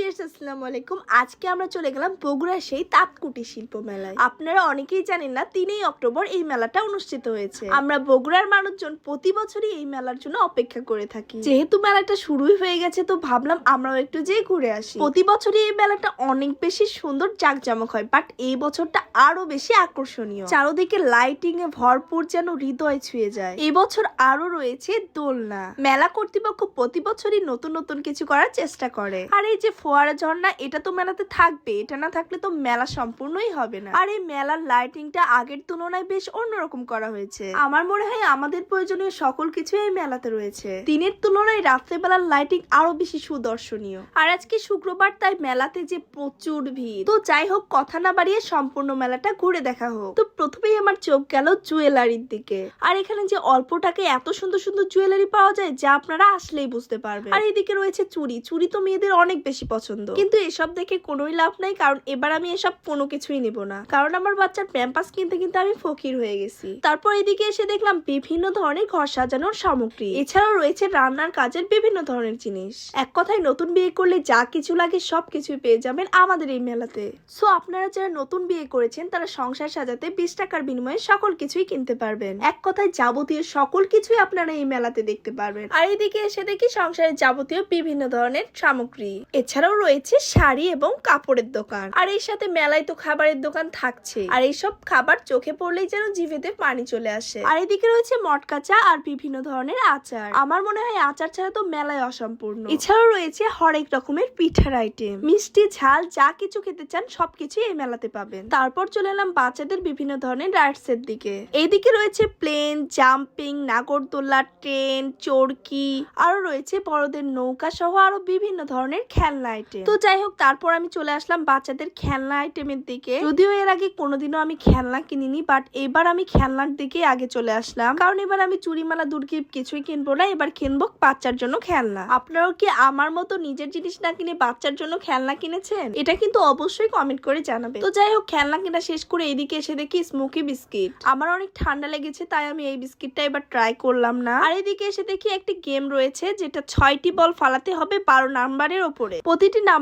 Viewers আসসালামু আলাইকুম। আজকে আমরা চলে গেলাম বগুড়ার সেই তাঁতকুটির শিল্প মেলায়। আপনারা অনেকেই জানেন না 3 অক্টোবর এই মেলাটা অনুষ্ঠিত হয়েছে। আমরা বগুড়ার মানুষজন প্রতি বছরই এই মেলার জন্য অপেক্ষা করে থাকি। যেহেতু মেলাটা শুরুই হয়ে গেছে তো ভাবলাম আমরাও একটু যেয়ে ঘুরে আসি। প্রতি বছরই এই মেলাটা অনেক বেশি সুন্দর জাঁকজমক হয়, বাট এই বছরটা আরো বেশি আকর্ষণীয়। চারদিকে লাইটিং এ ভরপুর, যেন হৃদয় ছুঁয়ে যায়। এই বছর আরো রয়েছে দোলনা। মেলা কর্তৃপক্ষ প্রতি বছরই নতুন নতুন কিছু করার চেষ্টা করে। আর এই যে ফোয়ারা ঝর্ণা, এটা তো মেলাতে থাকবে, এটা না থাকলে তো মেলা সম্পূর্ণই হবে না। আর এই মেলার লাইটিংটা আগের তুলনায় বেশ অন্যরকম করা হয়েছে। আমার মনে হয় আমাদের প্রয়োজনীয় সকল কিছু এই মেলাতে রয়েছে। দিনের তুলনায় রাত্রেবেলার লাইটিং আরো বেশি সুদর্শনীয়। আর আজকে শুক্রবার, তাই মেলাতে যে প্রচুর ভিড়। তো যাই হোক, কথা না বাড়িয়ে সম্পূর্ণ মেলাটা ঘুরে দেখা হোক। তো প্রথমেই আমার চোখ গেল জুয়েলারির দিকে। আর এখানে যে অল্প টাকায় এত সুন্দর সুন্দর জুয়েলারি পাওয়া যায়, যা আপনারা আসলেই বুঝতে পারবেন। আর এদিকে রয়েছে চুড়ি। চুড়ি তো মেয়েদের অনেক বেশি পছন্দ, কিন্তু এসব দেখে কোনোই লাভ নাই, কারণ এবার আমি এসব কোনো কিছুই নেব না, কারণ আমার বাচ্চার প্যাম্পাস কিনতে কিনতে আমি ফকির হয়ে গেছি। তারপর এদিকে এসে দেখলাম বিভিন্ন ধরনের ঘর সাজানোর সামগ্রী। এছাড়াও রয়েছে রান্নার কাজের বিভিন্ন ধরনের জিনিস। এক কথায় নতুন বিয়ে করলে যা কিছু লাগে সবকিছুই পেয়ে যাবেন আমাদের এই মেলাতে। সো আপনারা যারা নতুন বিয়ে করেছেন, তারা সংসার সাজাতে 20 টাকার বিনিময়ে সকল কিছুই কিনতে পারবেন। এক কথায় যাবতীয় সকল কিছুই আপনারা এই মেলাতে দেখতে পারবেন। আর এদিকে এসে দেখি সংসারের যাবতীয় বিভিন্ন ধরনের সামগ্রী। এছাড়াও রয়েছে শাড়ি এবং কাপড়ের দোকান। আর এর সাথে মেলায় তো খাবারের দোকান থাকছে। আর এইসব খাবার চোখে পড়লেই যেন জিভেতে পানি চলে আসে। আর এদিকে রয়েছে মটকাচা আর বিভিন্ন ধরনের আচার। আমার মনে হয় আচার ছাড়া তো মেলায় অসম্পূর্ণ। এছাড়াও রয়েছে হরেক রকমের পিঠার আইটেম। মিষ্টি ঝাল যা কিছু খেতে চান সবকিছু এই মেলাতে পাবেন। তারপর চলে এলাম বাচ্চাদের বিভিন্ন ধরনের রাইডস এর দিকে। এইদিকে রয়েছে প্লেন, জাম্পিং, নাগরদোল্লা, ট্রেন, চরকি, আরো রয়েছে বড়দের নৌকা সহ আরো বিভিন্ন ধরনের খেলনা আইটেম। তো যাই হোক, তারপর আমি চলে আসলাম বাচ্চাদের খেলনা আইটেমের দিকে। যদিও এর আগে কোনোদিনও আমি খেলনা কিনিনি, বাট এবার আমি খেলনার দিকে আগে চলে আসলাম, কারণ এবার আমি চুরিমালা দুর্গি কিছুই কিনবো না, এবার কিনবো বাচ্চার জন্য খেলনা। আপনারাও কি আমার মতো নিজের জিনিস না কিনে বাচ্চার জন্য খেলনা কিনেছেন? এটা কিন্তু অবশ্যই কমেন্ট করে জানাবে। তো যাই হোক, খেলনা কেনা শেষ করে এইদিকে এসে দেখি স্মোকি বিস্কিট। আমার অনেক ঠান্ডা লেগেছে, তাই আমি এই বিস্কিটটা এবার ট্রাই করলাম না। আর এদিকে এসে দেখি একটি গেম রয়েছে, যেটা 6টি বল ফালাতে হবে 12 নাম্বারের ওপরে। প্রতিটি নাম্বার